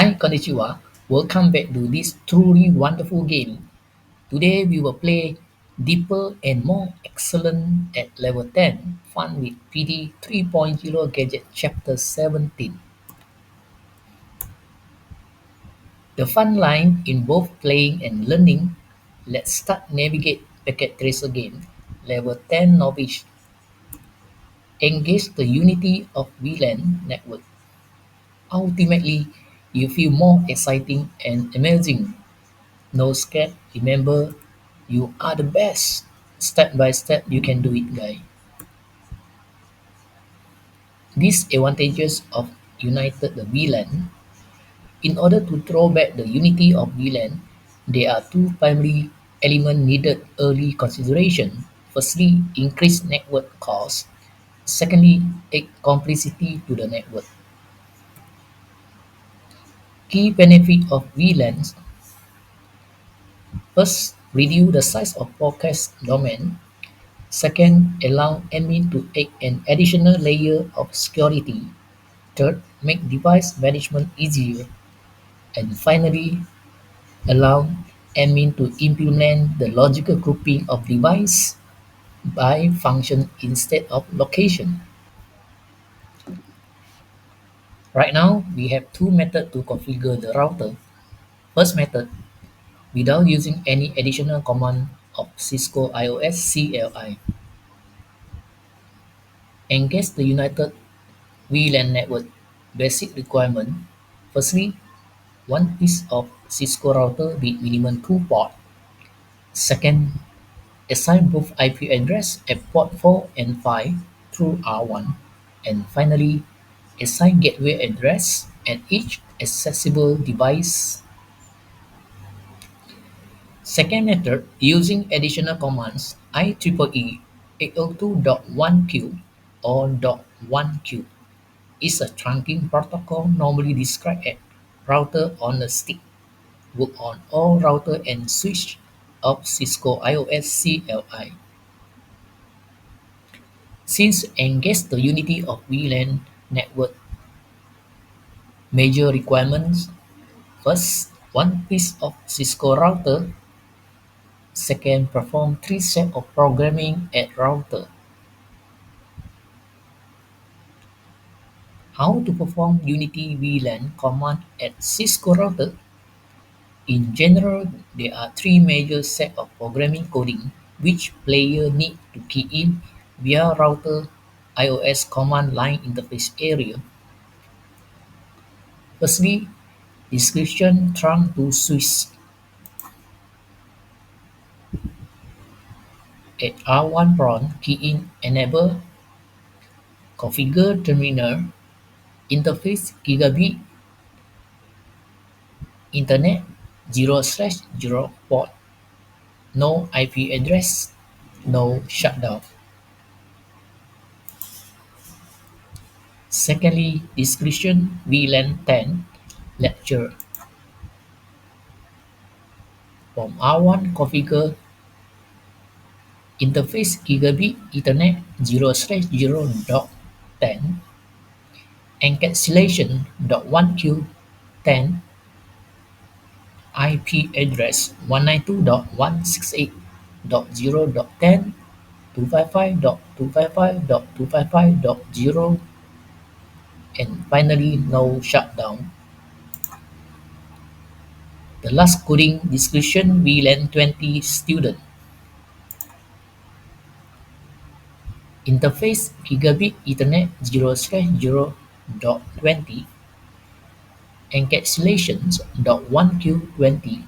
Hi, konnichiwa. Welcome back to this truly wonderful game. Today we will play deeper and more excellent at level 10, fun with PT 3.0 Gadget Chapter 17. The fun line in both playing and learning. Let's start navigate packet tracer game. Level 10 novice. Engage the unity of VLAN network. Ultimately, you feel more exciting and amazing. No scared. Remember, you are the best. Step by step, you can do it, guy. These advantages of united the VLAN. In order to throw back the unity of VLAN, there are two primary elements needed early consideration. Firstly, increase network cost. Secondly, add complexity to the network. Key benefit of VLANs. First, reduce the size of broadcast domain. Second, allow admin to add an additional layer of security. Third, make device management easier. And finally, allow admin to implement the logical grouping of device by function instead of location. Right now, we have two methods to configure the router. First method, without using any additional command of Cisco IOS CLI. Engage the United VLAN network. Basic requirement. Firstly, one piece of Cisco router with minimum 2 port. Second, assign both IP address at port 4 and 5 through R1. And finally, assign gateway address at each accessible device. Second method, using additional commands IEEE 802.1q or .1q is a trunking protocol normally described as router on a stick. Work on all router and switch of Cisco IOS CLI. Since engage the unity of VLAN network major requirements, first, one piece of Cisco router. Second, perform three steps of programming at router. How to perform Unity VLAN command at Cisco router? In general, there are three major sets of programming coding which player need to key in via router iOS command line interface area. Firstly, description trunk to switch. At R1 prompt, key in enable configure terminal interface gigabit internet 0/0 port, no IP address, no shutdown. Secondly, description VLAN 10 lecture. From R1 configure interface gigabit ethernet 0/0.10 encapsulation .1q 10 IP address 192.168.0.10 255.255.255.0 and finally no shutdown. The last coding description VLAN 20 student. Interface gigabit ethernet 0/0.20 encapsulations .1q20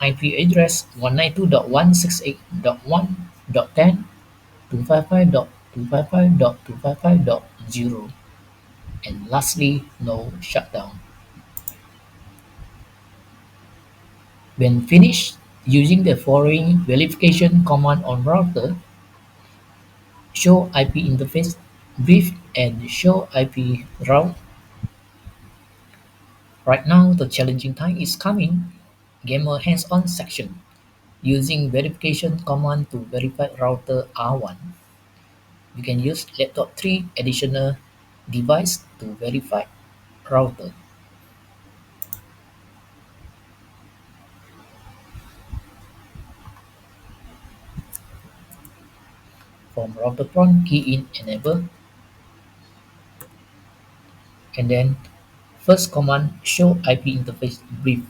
IP address 192.168.1.10 255.255.255.0 and lastly no shutdown. When finished, using the following verification command on router, show IP interface brief and show IP route. Right now, the challenging time is coming. Gamer hands-on section. Using verification command to verify router R1. You can use laptop 3 additional device to verify router. from router prompt key in enable, and then first command show IP interface brief.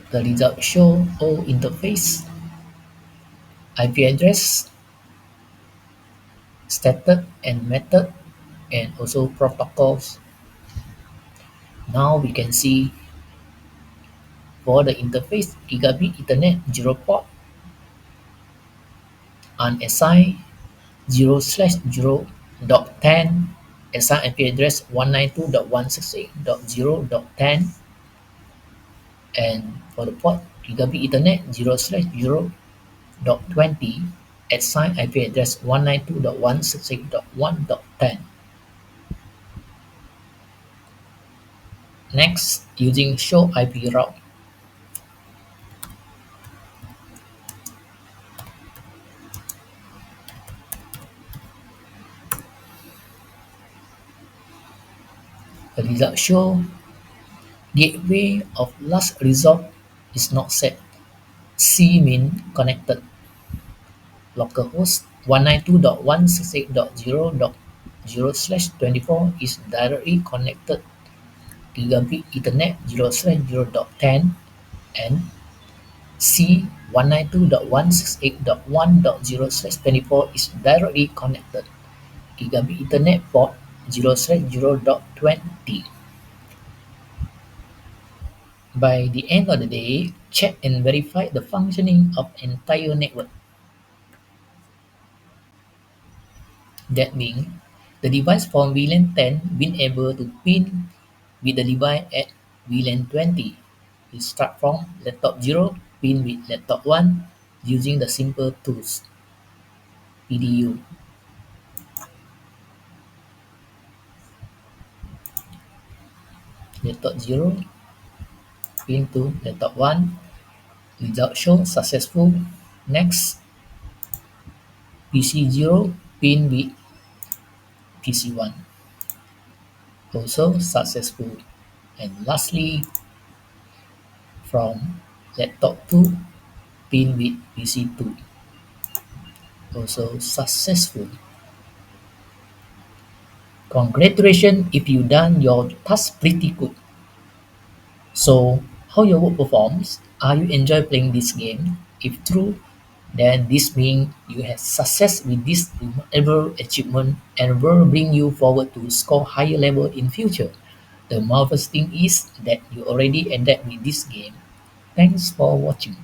The result show all interface, IP address, status and method, and also protocols. Now we can see for the interface gigabit Ethernet 0 port unassigned 0/0.10 assigned IP address 192.168.0.10, and for the port gigabit Ethernet 0/0.20 assigned IP address 192.168.1.10. Next, using show IP route, the result show gateway of last resort is not set. C mean connected. Localhost 192.168.0.0/24 is directly connected gigabit Ethernet 0/0.10, and C 192.168.1.0/24 is directly connected gigabit Ethernet port 0/0.20. By the end of the day, check and verify the functioning of entire network. That means the device from VLAN 10 been able to pin with the device at VLAN 20. We start from laptop 0, pin with laptop 1 using the simple tools. PDU. Laptop 0, pin to laptop 1. Result show successful. Next, PC 0, pin with PC 1. Also successful. And lastly, from laptop 2, pin with PC 2. Also successful. Congratulations if you done your task pretty good. So, how your work performs? Are you enjoy playing this game? If true, then this means you have success with this remarkable achievement and will bring you forward to score higher level in future. The marvelous thing is that you already adapt with this game. Thanks for watching.